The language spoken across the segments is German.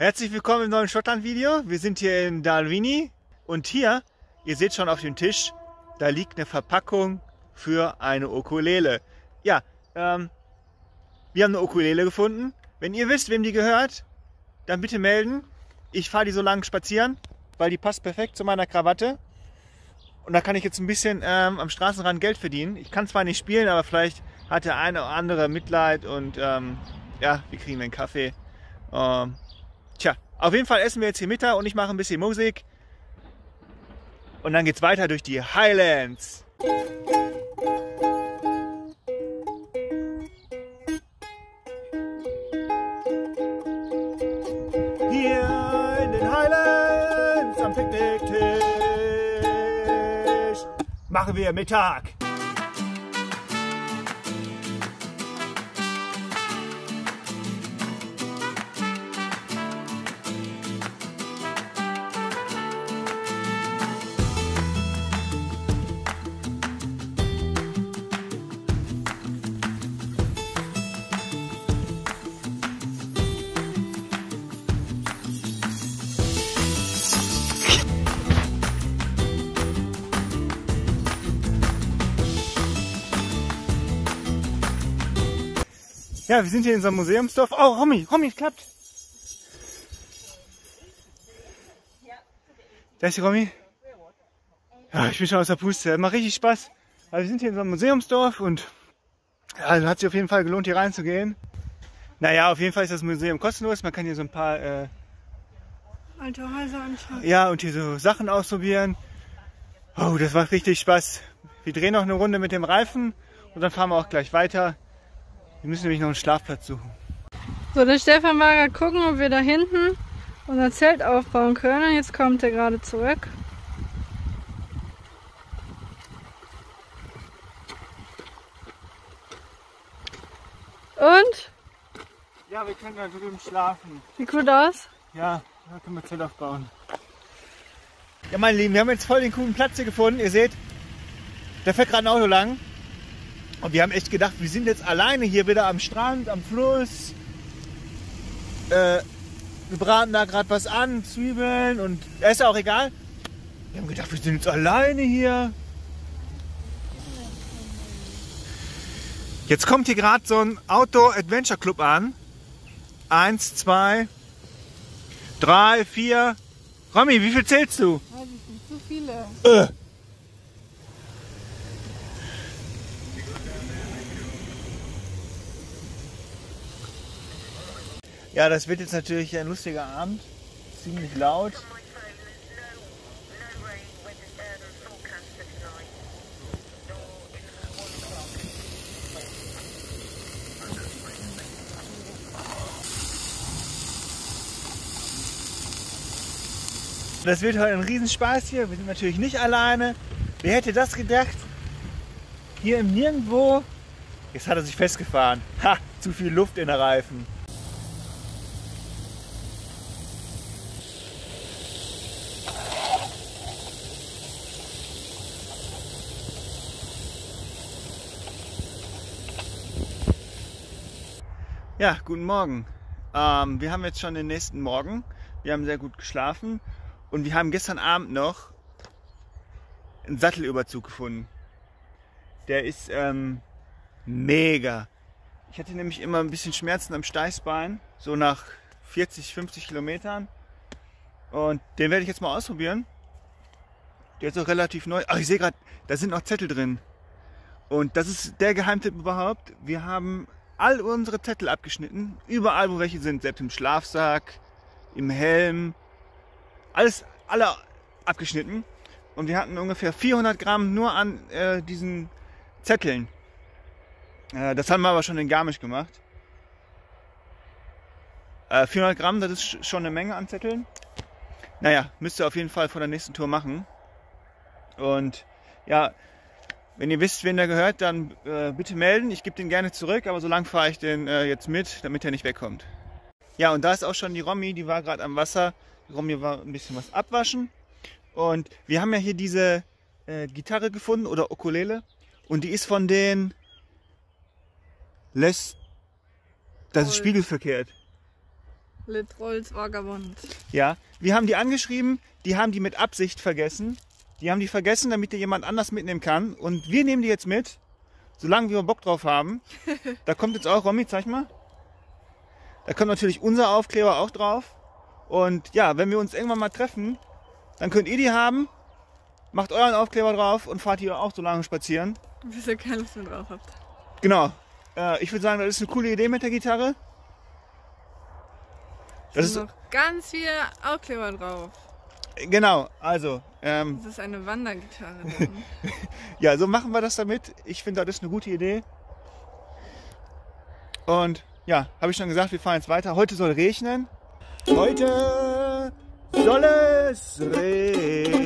Herzlich willkommen im neuen Schottland-Video. Wir sind hier in Dalwhinnie und hier, ihr seht schon auf dem Tisch, da liegt eine Verpackung für eine Ukulele. Ja, wir haben eine Ukulele gefunden. Wenn ihr wisst, wem die gehört, dann bitte melden. Ich fahre die so lang spazieren, weil die passt perfekt zu meiner Krawatte. Und da kann ich jetzt ein bisschen am Straßenrand Geld verdienen. Ich kann zwar nicht spielen, aber vielleicht hat der eine oder andere Mitleid und ja, wir kriegen einen Kaffee. Tja, auf jeden Fall essen wir jetzt hier Mittag und ich mache ein bisschen Musik. Und dann geht's weiter durch die Highlands. Hier in den Highlands am Picknicktisch machen wir Mittag. Ja, wir sind hier in so einem Museumsdorf. Oh, Romy, es klappt. Da ist die Romy. Ja, ich bin schon aus der Puste. Macht richtig Spaß. Aber wir sind hier in so einem Museumsdorf und ja, hat sich auf jeden Fall gelohnt, hier reinzugehen. Naja, auf jeden Fall ist das Museum kostenlos. Man kann hier so ein paar alte Häuser anschauen. Ja, und hier so Sachen ausprobieren. Oh, das macht richtig Spaß. Wir drehen noch eine Runde mit dem Reifen und dann fahren wir auch gleich weiter. Wir müssen nämlich noch einen Schlafplatz suchen. So, der Stefan war gerade gucken, ob wir da hinten unser Zelt aufbauen können. Jetzt kommt er gerade zurück. Und? Ja, wir können da drüben schlafen. Sieht gut aus? Ja, da können wir Zelt aufbauen. Ja, meine Lieben, wir haben jetzt voll den coolen Platz hier gefunden. Ihr seht, da fährt gerade ein Auto lang. Und wir haben echt gedacht, wir sind jetzt alleine hier wieder am Strand, am Fluss. Wir braten da gerade was an, Zwiebeln und ist ja auch egal. Wir haben gedacht, wir sind jetzt alleine hier. Jetzt kommt hier gerade so ein Outdoor-Adventure-Club an. 1, 2, 3, 4. Romy, wie viel zählst du? Weiß ich nicht, zu viele. Ja, das wird jetzt natürlich ein lustiger Abend. Ziemlich laut. Das wird heute ein Riesenspaß hier. Wir sind natürlich nicht alleine. Wer hätte das gedacht? Hier im Nirgendwo. Jetzt hat er sich festgefahren. Ha, zu viel Luft in der Reifen. Ja, guten Morgen. Wir haben jetzt schon den nächsten Morgen. Wir haben sehr gut geschlafen und wir haben gestern Abend noch einen Sattelüberzug gefunden. Der ist mega. Ich hatte nämlich immer ein bisschen Schmerzen am Steißbein, so nach 40, 50 Kilometern. Und den werde ich jetzt mal ausprobieren. Der ist auch relativ neu. Ach, ich sehe gerade, da sind noch Zettel drin. Und das ist der Geheimtipp überhaupt. Wir haben all unsere Zettel abgeschnitten, überall wo welche sind, selbst im Schlafsack, im Helm, alle abgeschnitten. Und wir hatten ungefähr 400 Gramm nur an diesen Zetteln. Das haben wir aber schon in Garmisch gemacht. 400 Gramm, das ist schon eine Menge an Zetteln. Naja, müsst ihr auf jeden Fall vor der nächsten Tour machen. Und ja, wenn ihr wisst, wen der gehört, dann bitte melden. Ich gebe den gerne zurück, aber so lange fahre ich den jetzt mit, damit er nicht wegkommt. Ja, und da ist auch schon die Romy, die war gerade am Wasser. Die Romy war ein bisschen was abwaschen. Und wir haben ja hier diese Gitarre gefunden oder Ukulele. Und die ist von den das ist spiegelverkehrt. Le Trolls Vagabond. Ja, wir haben die angeschrieben, die haben die mit Absicht vergessen. Die haben die vergessen, damit die jemand anders mitnehmen kann. Und wir nehmen die jetzt mit, solange wir Bock drauf haben. Da kommt jetzt auch, Romy, zeig mal. Da kommt natürlich unser Aufkleber auch drauf. Und ja, wenn wir uns irgendwann mal treffen, dann könnt ihr die haben, macht euren Aufkleber drauf und fahrt hier auch so lange spazieren. Bis ihr keine Lust mehr drauf habt. Genau. Ich würde sagen, das ist eine coole Idee mit der Gitarre. Das ist noch ganz viele Aufkleber drauf. Genau, also. Das ist eine Wandergitarre. Ja, so machen wir das damit. Ich finde, das ist eine gute Idee. Und ja, habe ich schon gesagt, wir fahren jetzt weiter. Heute soll regnen. Heute soll es regnen.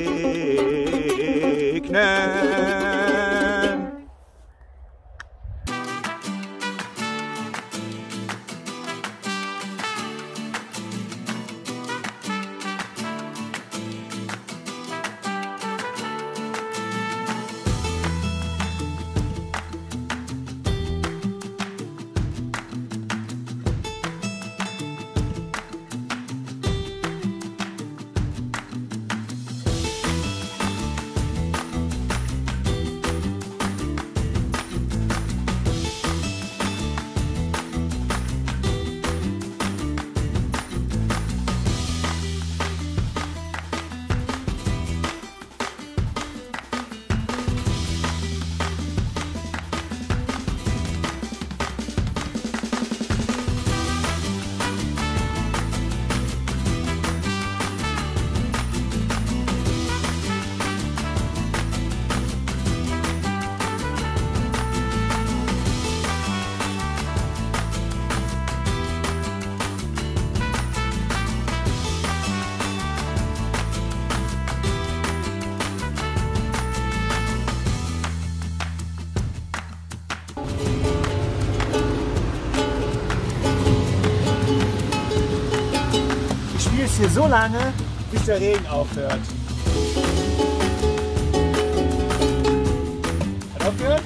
Hier so lange, bis der Regen aufhört. Hat aufgehört?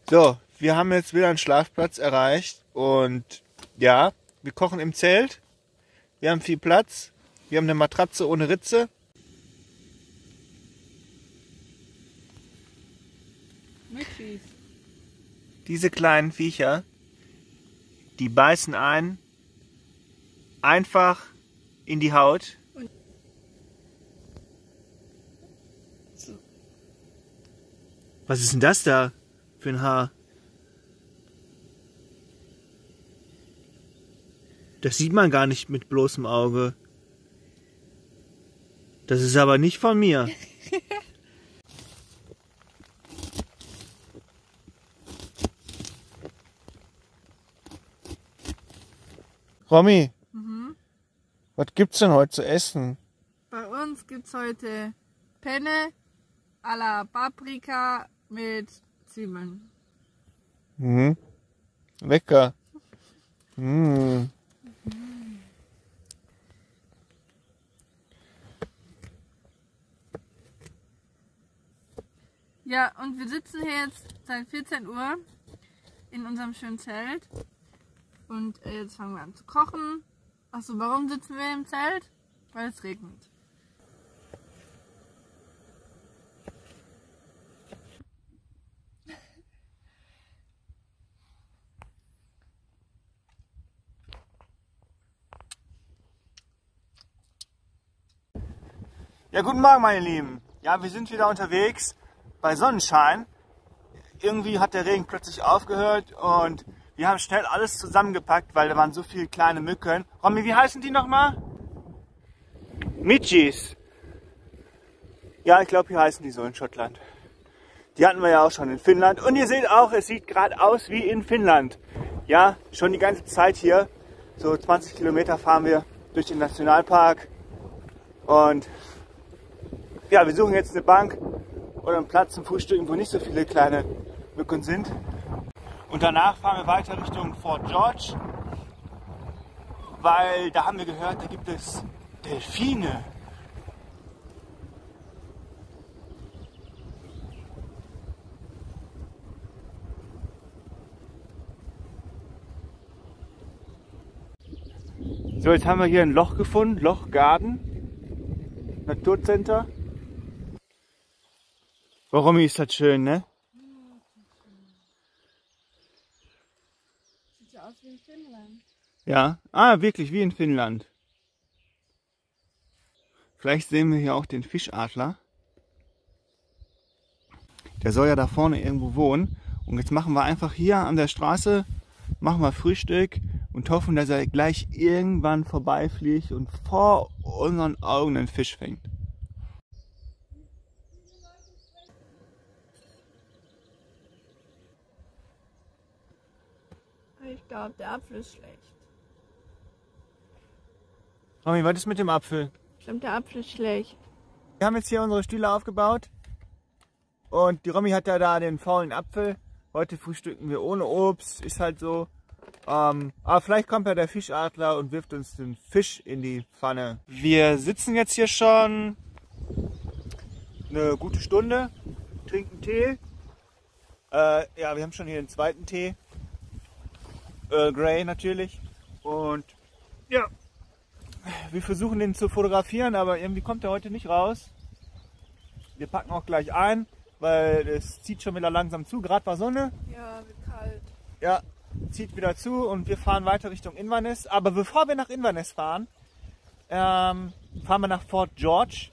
So, wir haben jetzt wieder einen Schlafplatz erreicht und ja, wir kochen im Zelt. Wir haben viel Platz. Wir haben eine Matratze ohne Ritze. Mitchies. Diese kleinen Viecher, die beißen ein, einfach in die Haut. So. Was ist denn das da für ein Haar? Das sieht man gar nicht mit bloßem Auge. Das ist aber nicht von mir. Romy, was gibt's denn heute zu essen? Bei uns gibt's heute Penne à la Paprika mit Zwiebeln. Mhm. Lecker. Mhm. Ja, und wir sitzen hier jetzt seit 14 Uhr in unserem schönen Zelt. Und jetzt fangen wir an zu kochen. Achso, warum sitzen wir im Zelt? Weil es regnet. Ja, guten Morgen, meine Lieben. Ja, wir sind wieder unterwegs bei Sonnenschein. Irgendwie hat der Regen plötzlich aufgehört und wir haben schnell alles zusammengepackt, weil da waren so viele kleine Mücken. Romy, wie heißen die nochmal? Midges. Ja, ich glaube, hier heißen die so in Schottland. Die hatten wir ja auch schon in Finnland. Und ihr seht auch, es sieht gerade aus wie in Finnland. Ja, schon die ganze Zeit hier. So 20 Kilometer fahren wir durch den Nationalpark. Und ja, wir suchen jetzt eine Bank oder einen Platz zum Frühstücken, wo nicht so viele kleine Mücken sind. Und danach fahren wir weiter Richtung Fort George, weil da haben wir gehört, da gibt es Delfine. So, jetzt haben wir hier ein Loch gefunden, Loch Garden, Naturcenter. Warum ist das schön, ne? Sieht ja aus wie in Finnland. Ja, wirklich wie in Finnland. Vielleicht sehen wir hier auch den Fischadler. Der soll ja da vorne irgendwo wohnen. Und jetzt machen wir einfach hier an der Straße, machen wir Frühstück und hoffen, dass er gleich irgendwann vorbeifliegt und vor unseren Augen einen Fisch fängt. Ich glaube, der Apfel ist schlecht. Romy, was ist mit dem Apfel? Ich glaube, der Apfel ist schlecht. Wir haben jetzt hier unsere Stühle aufgebaut und die Romy hat ja da den faulen Apfel. Heute frühstücken wir ohne Obst, ist halt so. Aber vielleicht kommt ja der Fischadler und wirft uns den Fisch in die Pfanne. Wir sitzen jetzt hier schon eine gute Stunde, trinken Tee. Ja, wir haben schon hier den zweiten Tee. Earl Grey natürlich. Und ja, wir versuchen den zu fotografieren, aber irgendwie kommt er heute nicht raus. Wir packen auch gleich ein, weil es zieht schon wieder langsam zu. Gerade war Sonne. Ja, wird kalt. Ja, zieht wieder zu und wir fahren weiter Richtung Inverness. Aber bevor wir nach Inverness fahren, fahren wir nach Fort George.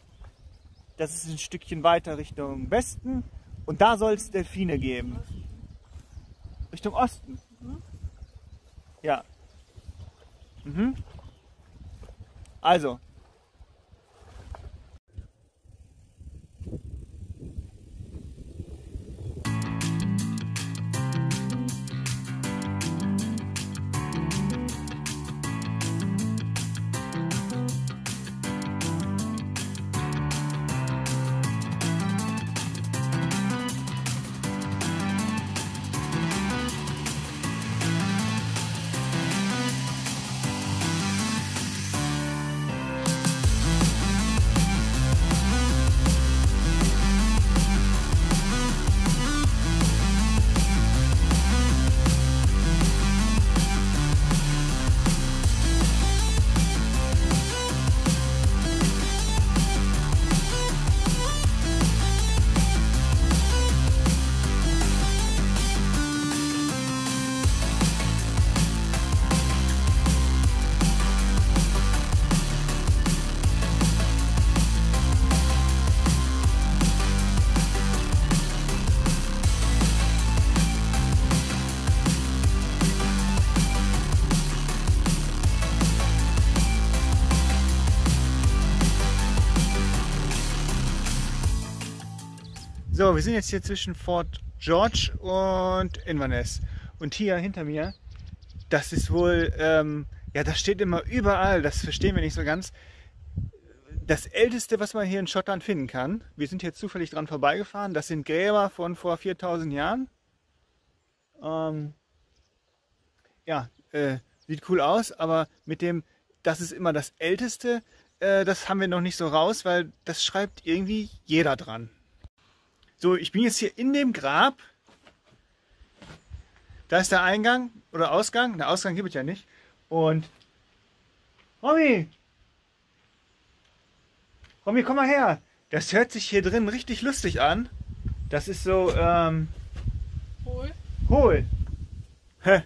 Das ist ein Stückchen weiter Richtung Westen und da soll es Delfine geben. Richtung Osten. Ja. Also. So, wir sind jetzt hier zwischen Fort George und Inverness. Und hier hinter mir, das ist wohl, ja, das steht immer überall, das verstehen wir nicht so ganz. Das älteste, was man hier in Schottland finden kann. Wir sind jetzt zufällig dran vorbeigefahren. Das sind Gräber von vor 4000 Jahren. Ja, sieht cool aus, aber mit dem, das ist immer das älteste, das haben wir noch nicht so raus, weil das schreibt irgendwie jeder dran. So, ich bin jetzt hier in dem Grab. Da ist der Eingang oder Ausgang. Der Ausgang gibt es ja nicht. Und Romy, komm mal her. Das hört sich hier drin richtig lustig an. Das ist so, hohl. Hä?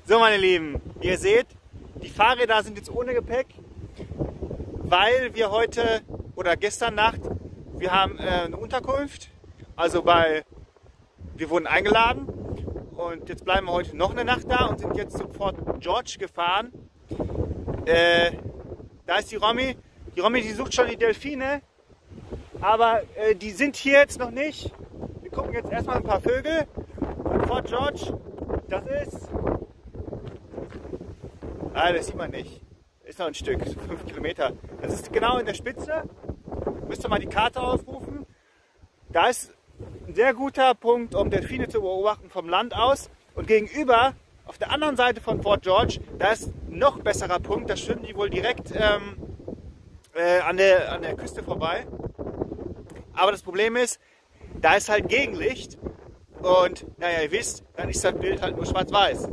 So, meine Lieben, ihr seht, die Fahrräder sind jetzt ohne Gepäck, weil wir heute oder gestern Nacht, wir haben eine Unterkunft, also wir wurden eingeladen und jetzt bleiben wir heute noch eine Nacht da und sind jetzt zu Fort George gefahren. Da ist die Romy. Die Romy, die sucht schon die Delfine, aber die sind hier jetzt noch nicht. Wir gucken jetzt erstmal ein paar Vögel. Und Fort George, das ist... Ah, das sieht man nicht. Ist noch ein Stück, 5 Kilometer. Das ist genau in der Spitze. Müsst ihr mal die Karte aufrufen. Da ist ein sehr guter Punkt, um Delfine zu beobachten vom Land aus. Und gegenüber, auf der anderen Seite von Fort George, da ist ein noch besserer Punkt. Da schwimmen die wohl direkt an der Küste vorbei. Aber das Problem ist, da ist halt Gegenlicht. Und naja, ihr wisst, dann ist das Bild halt nur schwarz-weiß.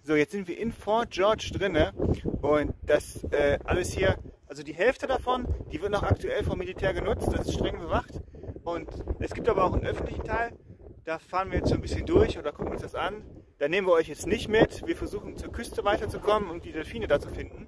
So, jetzt sind wir in Fort George drinne und das alles hier, also die Hälfte davon, die wird noch aktuell vom Militär genutzt, das ist streng bewacht. Und es gibt aber auch einen öffentlichen Teil, da fahren wir jetzt so ein bisschen durch oder gucken uns das an. Da nehmen wir euch jetzt nicht mit, wir versuchen zur Küste weiterzukommen und die Delfine da zu finden.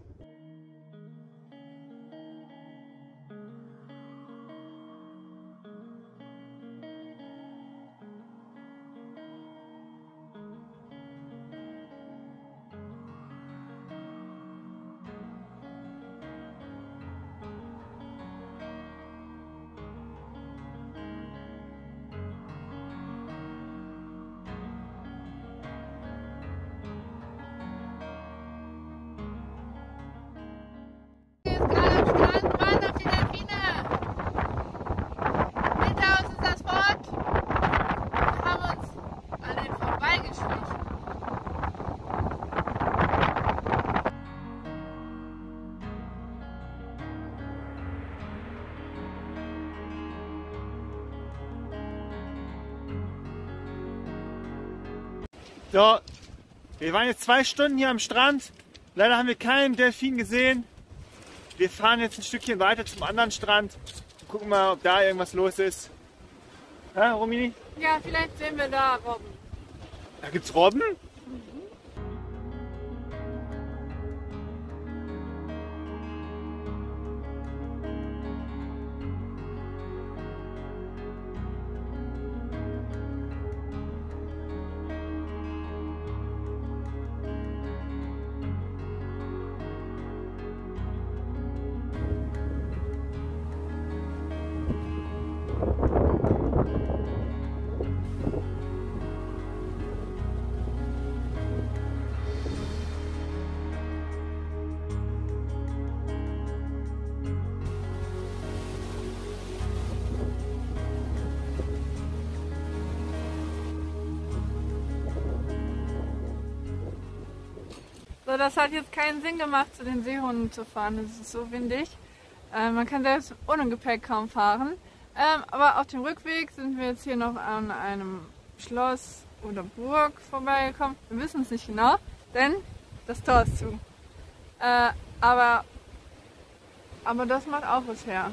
So, wir waren jetzt 2 Stunden hier am Strand. Leider haben wir keinen Delfin gesehen. Wir fahren jetzt ein Stückchen weiter zum anderen Strand und gucken mal, ob da irgendwas los ist. Ja, Romini? Ja, vielleicht sehen wir da Robben. Da gibt's Robben? So, das hat jetzt keinen Sinn gemacht, zu den Seehunden zu fahren. Es ist so windig. Man kann selbst ohne Gepäck kaum fahren. Aber auf dem Rückweg sind wir jetzt hier noch an einem Schloss oder Burg vorbeigekommen. Wir wissen es nicht genau, denn das Tor ist zu. Aber das macht auch was her.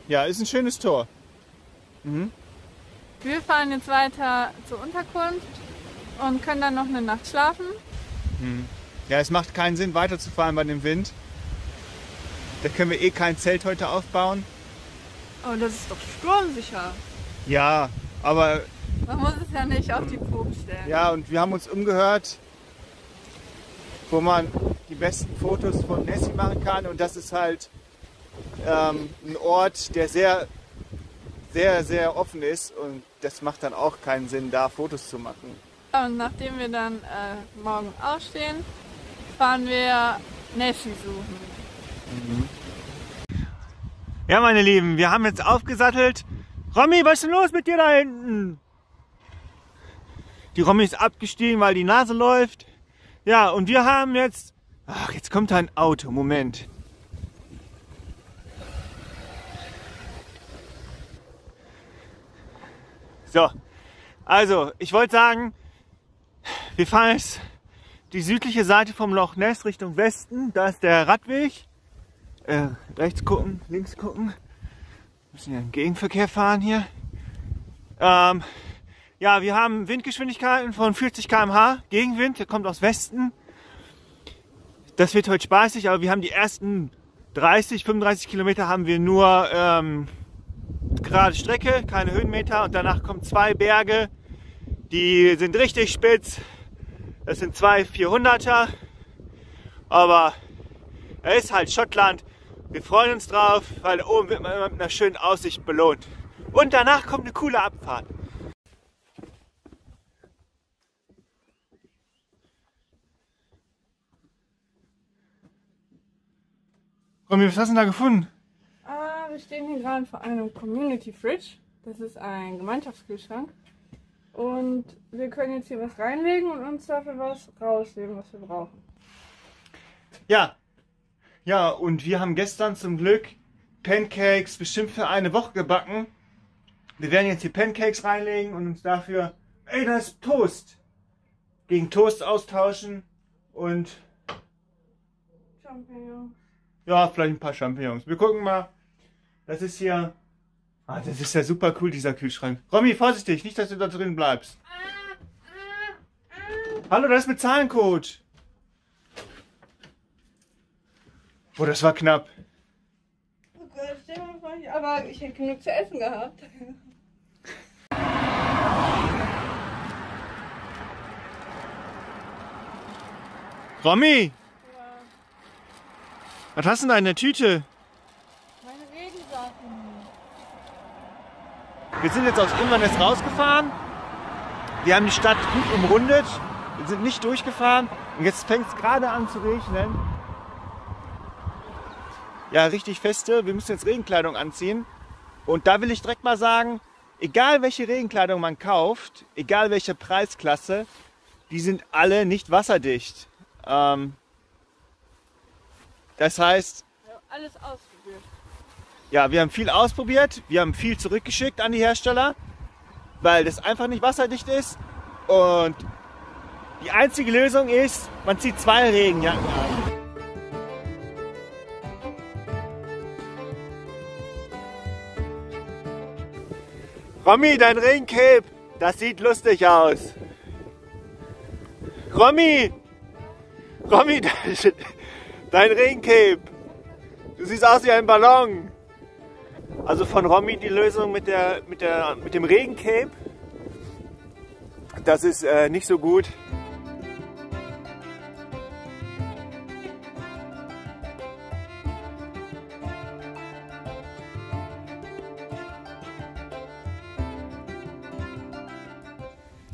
Ja, ist ein schönes Tor. Mhm. Wir fahren jetzt weiter zur Unterkunft und können dann noch eine Nacht schlafen. Mhm. Ja, es macht keinen Sinn weiterzufahren bei dem Wind. Da können wir eh kein Zelt heute aufbauen. Aber das ist doch sturmsicher. Ja, aber Man muss es ja nicht auf die Probe stellen. ja, und wir haben uns umgehört, wo man die besten Fotos von Nessie machen kann. Und das ist halt ein Ort, der sehr, sehr, sehr offen ist. Und das macht dann auch keinen Sinn, da Fotos zu machen. Und nachdem wir dann morgen aufstehen, fahren wir Nessie suchen. Ja, meine Lieben, wir haben jetzt aufgesattelt. Romy, was ist denn los mit dir da hinten? Die Romy ist abgestiegen, weil die Nase läuft. Ja, und wir haben jetzt... Ach, jetzt kommt da ein Auto. Moment. So, also, ich wollte sagen, wir fahren jetzt die südliche Seite vom Loch Ness Richtung Westen. Da ist der Radweg. Rechts gucken, links gucken. Wir müssen ja im Gegenverkehr fahren hier. Ja, wir haben Windgeschwindigkeiten von 40 km/h. Gegenwind, der kommt aus Westen. Das wird heute spaßig, aber wir haben die ersten 30, 35 Kilometer haben wir nur gerade Strecke, keine Höhenmeter. Und danach kommen 2 Berge, die sind richtig spitz. Das sind 2 400er. Aber es ist halt Schottland. Wir freuen uns drauf, weil da oben wird man immer mit einer schönen Aussicht belohnt. Und danach kommt eine coole Abfahrt. Romy, was hast du denn da gefunden? Wir stehen hier gerade vor einem Community Fridge. Das ist ein Gemeinschaftskühlschrank. Und wir können jetzt hier was reinlegen und uns dafür was rausnehmen, was wir brauchen. Ja. Ja, und wir haben gestern zum Glück Pancakes bestimmt für eine Woche gebacken. Wir werden jetzt hier Pancakes reinlegen und uns dafür... Ey, da ist Toast! Gegen Toast austauschen und... Champignons. Ja, vielleicht ein paar Champignons. Wir gucken mal. Das ist hier... Ah, das ist ja super cool, dieser Kühlschrank. Romy, vorsichtig, nicht, dass du da drin bleibst. Hallo, da ist mit Zahlencode. Oh, das war knapp. Oh Gott, stell mal vor, aber ich hätte genug zu essen gehabt. Romy, Ja, was hast du denn da in der Tüte? meine Regensachen. Wir sind jetzt aus Inverness rausgefahren. Wir haben die Stadt gut umrundet. Wir sind nicht durchgefahren. Und jetzt fängt es gerade an zu regnen. Ja, richtig feste. Wir müssen jetzt Regenkleidung anziehen. Und da will ich direkt mal sagen, egal welche Regenkleidung man kauft, egal welche Preisklasse, die sind alle nicht wasserdicht. Das heißt, Wir haben alles ausprobiert. ja, wir haben viel ausprobiert, wir haben viel zurückgeschickt an die Hersteller, weil das einfach nicht wasserdicht ist. Und die einzige Lösung ist, man zieht 2 Regenjacken an. Romy, dein Regencape, das sieht lustig aus. Romy, dein Regencape, du siehst aus wie ein Ballon. Also von Romy die Lösung mit dem Regencape, das ist nicht so gut.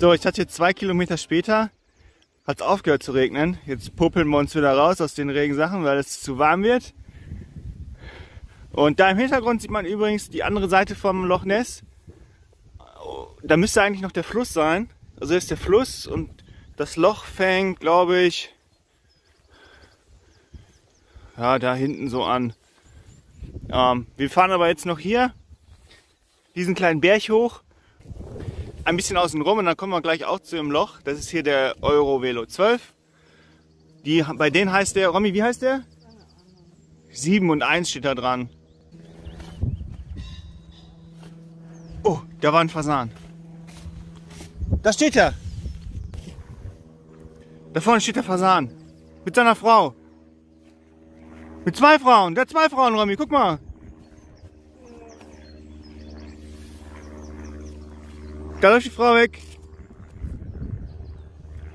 So, ich hatte jetzt 2 Kilometer später, hat es aufgehört zu regnen. Jetzt popeln wir uns wieder raus aus den Regensachen, weil es zu warm wird. Und da im Hintergrund sieht man übrigens die andere Seite vom Loch Ness. Da müsste eigentlich noch der Fluss sein. Also hier ist der Fluss und das Loch fängt, glaube ich, ja, da hinten so an. Wir fahren aber jetzt noch hier diesen kleinen Berg hoch. Ein bisschen außen rum und dann kommen wir gleich auch zu dem Loch. Das ist hier der Eurovelo 12. Bei denen heißt der, Romy, wie heißt der? 7 und 1 steht da dran. Oh, da war ein Fasan. Da steht er. Da vorne steht der Fasan. Mit seiner Frau. Mit 2 Frauen. Der hat 2 Frauen, Romy. Guck mal. Da läuft die Frau weg.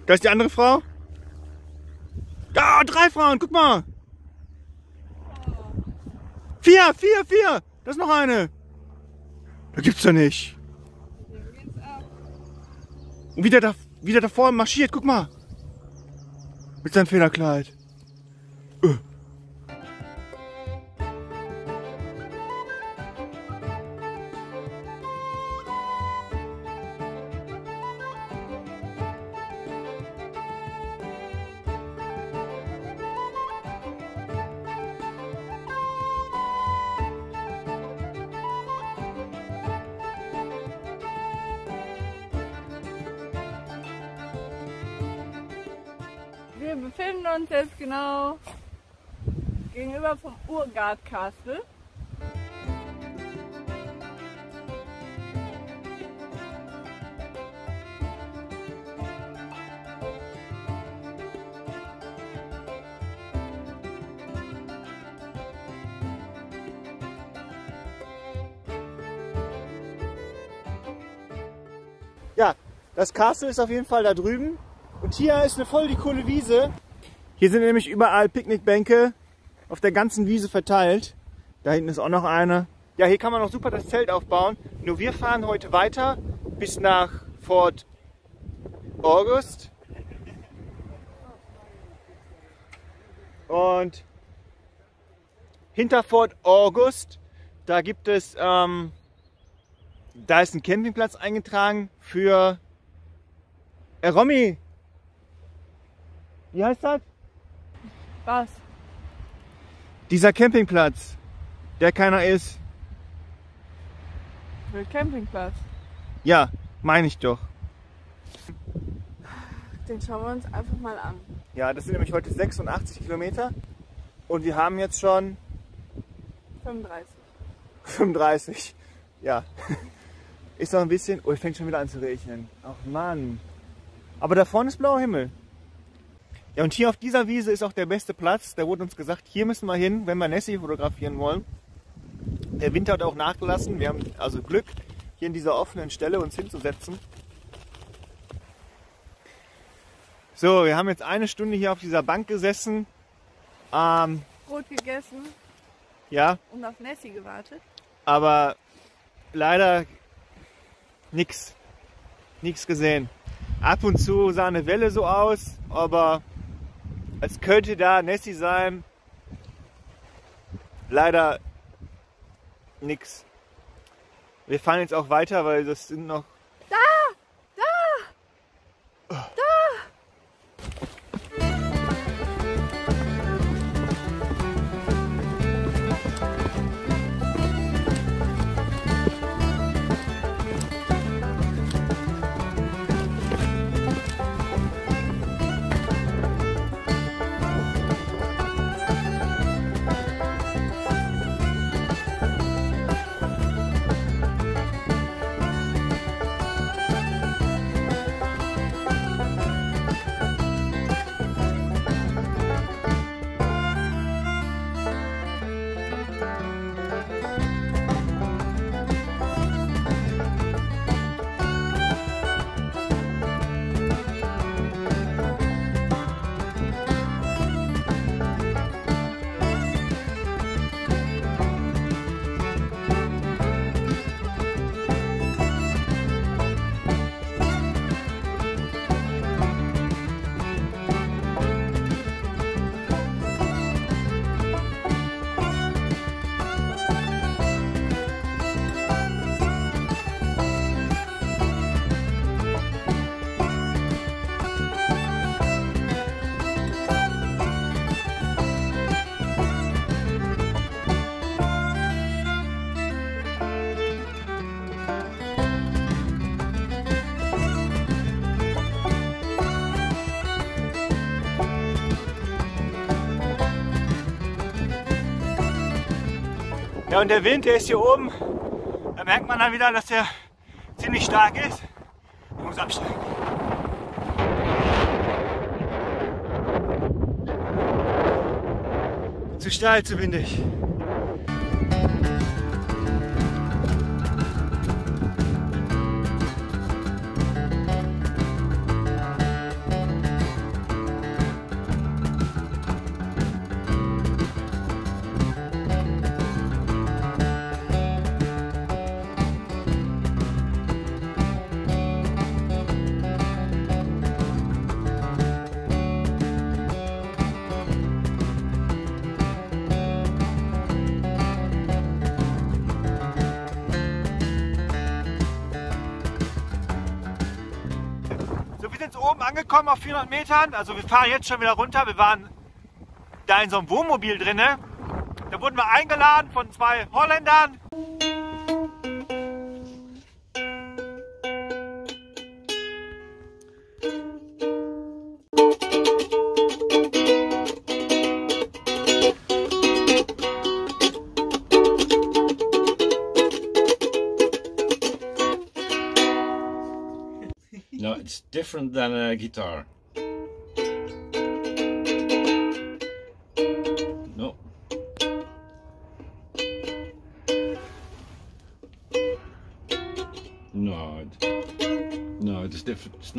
Da ist die andere Frau. Da, 3 Frauen. Guck mal. 4. Da ist noch eine. Da gibt's doch nicht. Und wie der da vorne marschiert. Guck mal. Mit seinem Federkleid. Wir befinden uns jetzt genau gegenüber vom Urgard Castle. Ja, das Castle ist auf jeden Fall da drüben. Und hier ist voll die coole Wiese. Hier sind nämlich überall Picknickbänke auf der ganzen Wiese verteilt. Da hinten ist auch noch eine. Ja, hier kann man auch super das Zelt aufbauen. Nur wir fahren heute weiter bis nach Fort August. Und hinter Fort August, da gibt es, da ist ein Campingplatz eingetragen für Romy. Wie heißt das? Was? Dieser Campingplatz, der keiner ist. Für Campingplatz. Ja, meine ich doch. Den schauen wir uns einfach mal an. Ja, das sind nämlich heute 86 Kilometer und wir haben jetzt schon 35. 35. Ja. Ist noch ein bisschen. Oh, es fängt schon wieder an zu regnen. Ach Mann. Aber da vorne ist blauer Himmel. Ja, und hier auf dieser Wiese ist auch der beste Platz. Da wurde uns gesagt, hier müssen wir hin, wenn wir Nessie fotografieren wollen. Der Winter hat auch nachgelassen. Wir haben also Glück, hier in dieser offenen Stelle uns hinzusetzen. So, wir haben jetzt eine Stunde hier auf dieser Bank gesessen. Brot gegessen Ja, und auf Nessie gewartet. aber leider nichts gesehen. Ab und zu sah eine Welle so aus, aber als könnte da Nessie sein. Leider nix. Wir fahren jetzt auch weiter, weil das sind noch... Ja, und der Wind, der ist hier oben. Da merkt man dann wieder, dass der ziemlich stark ist. Ich muss absteigen. Zu steil, zu windig. Oben angekommen auf 400 Metern, also wir fahren jetzt schon wieder runter, wir waren da in so einem Wohnmobil drin, da wurden wir eingeladen von 2 Holländern. No, it's different than a guitar. No. No, it is different. It's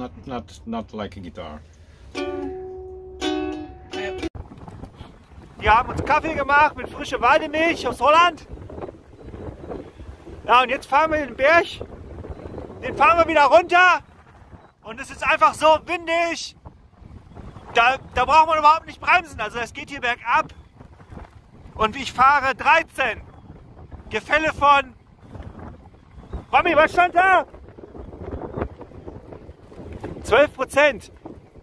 not like a guitar. Die haben uns Kaffee gemacht mit frischer Weidemilch aus Holland. Ja, und jetzt fahren wir den Berg. Den fahren wir wieder runter. Und es ist einfach so windig, da braucht man überhaupt nicht bremsen, also es geht hier bergab. Und ich fahre 13, Gefälle von, Romy, was stand da? 12%.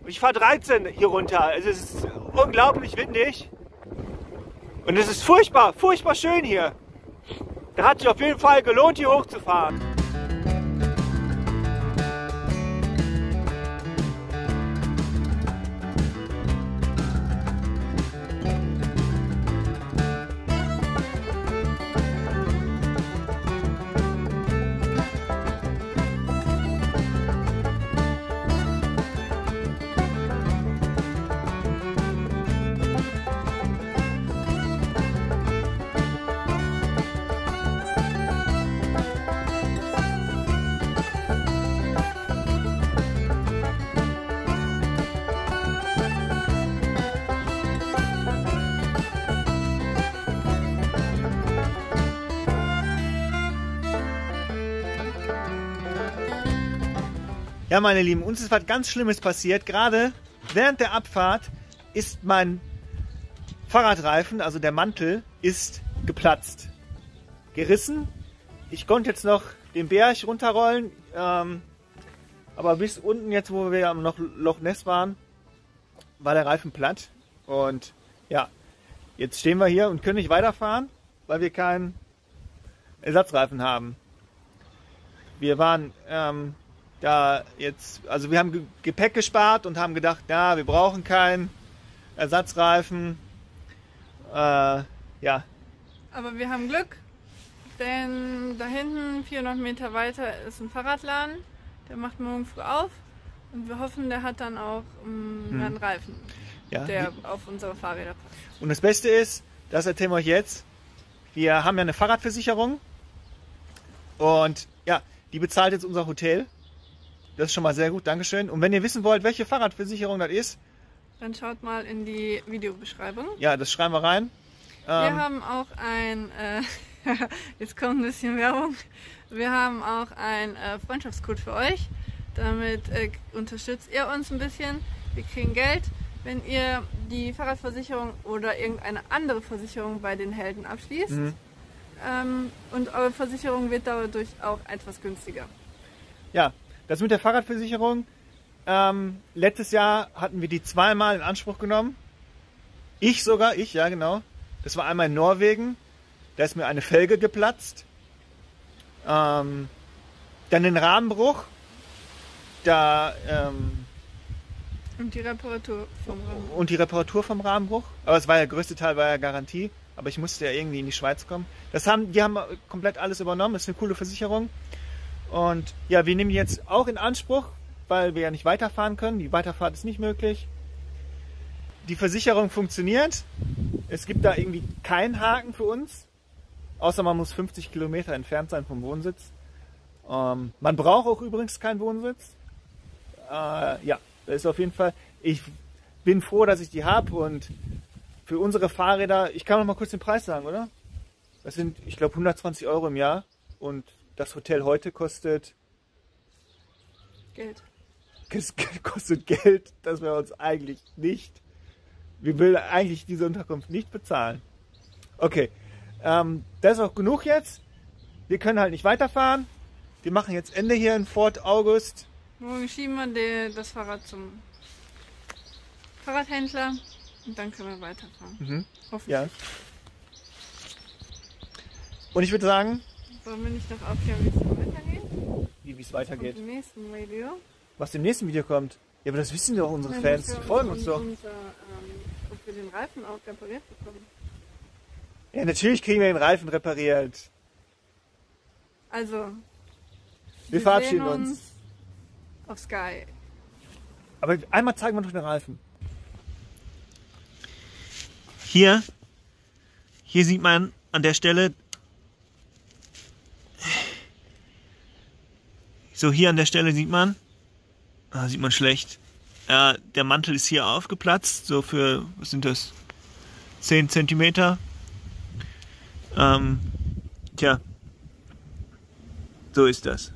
Ich fahre 13 hier runter, also es ist unglaublich windig. Und es ist furchtbar, furchtbar schön hier. Da hat sich auf jeden Fall gelohnt, hier hochzufahren. Ja, meine Lieben, uns ist was ganz Schlimmes passiert. Gerade während der Abfahrt ist mein Fahrradreifen, also der Mantel, ist geplatzt. Gerissen. Ich konnte jetzt noch den Berg runterrollen, aber bis unten jetzt, wo wir am Loch Ness waren, war der Reifen platt. Und ja, jetzt stehen wir hier und können nicht weiterfahren, weil wir keinen Ersatzreifen haben. Wir waren da jetzt, also wir haben Gepäck gespart und haben gedacht, ja, wir brauchen keinen Ersatzreifen. Ja. Aber wir haben Glück, denn da hinten 400 Meter weiter ist ein Fahrradladen, der macht morgen früh auf und wir hoffen, der hat dann auch einen Reifen, ja, der auf unsere Fahrräder passt. Und das Beste ist, das erzählen wir euch jetzt, wir haben ja eine Fahrradversicherung und ja, die bezahlt jetzt unser Hotel. Das ist schon mal sehr gut, Dankeschön. Und wenn ihr wissen wollt, welche Fahrradversicherung das ist, dann schaut mal in die Videobeschreibung. Ja, das schreiben wir rein. Wir haben auch ein, jetzt kommt ein bisschen Werbung, wir haben auch ein Freundschaftscode für euch. Damit unterstützt ihr uns ein bisschen. Wir kriegen Geld, wenn ihr die Fahrradversicherung oder irgendeine andere Versicherung bei den Helden abschließt. Und eure Versicherung wird dadurch auch etwas günstiger. Ja, das mit der Fahrradversicherung, letztes Jahr hatten wir die 2-mal in Anspruch genommen. Ich, ja genau. Das war einmal in Norwegen, da ist mir eine Felge geplatzt. Dann den Rahmenbruch, da und die Reparatur vom Rahmenbruch. Und die Reparatur vom Rahmenbruch. Aber es war ja, der größte Teil war ja Garantie. aber ich musste ja irgendwie in die Schweiz kommen. Die haben komplett alles übernommen, das ist eine coole Versicherung. Und ja, wir nehmen die jetzt auch in Anspruch, weil wir ja nicht weiterfahren können. Die Weiterfahrt ist nicht möglich. Die Versicherung funktioniert. Es gibt da irgendwie keinen Haken für uns, außer man muss 50 Kilometer entfernt sein vom Wohnsitz. Man braucht auch übrigens keinen Wohnsitz. Ja, das ist auf jeden Fall. Ich bin froh, dass ich die habe, und für unsere Fahrräder, ich kann noch mal kurz den Preis sagen, oder? Das sind, ich glaube, 120 Euro im Jahr, und das Hotel heute kostet Geld. Es kostet Geld, das wir uns eigentlich nicht. Wir will eigentlich diese Unterkunft nicht bezahlen. Okay, das ist auch genug jetzt. Wir können halt nicht weiterfahren. Wir machen jetzt Ende hier in Fort August. Morgen schieben wir das Fahrrad zum Fahrradhändler und dann können wir weiterfahren. Mhm. Hoffentlich. Ja. Und ich würde sagen, Sollen wir nicht noch aufklären, wie es so weitergeht? wie es weitergeht. Im nächsten Video. Was im nächsten Video kommt. Ja, aber das wissen doch unsere Fans. Die folgen uns doch. Ob wir den Reifen auch repariert bekommen. Ja, natürlich kriegen wir den Reifen repariert. Also, Wir verabschieden sehen uns. Auf Sky. Aber einmal zeigen wir noch den Reifen. Hier sieht man an der Stelle, so hier an der Stelle sieht man schlecht. Der Mantel ist hier aufgeplatzt, so für, was sind das, 10 Zentimeter. Tja, so ist das.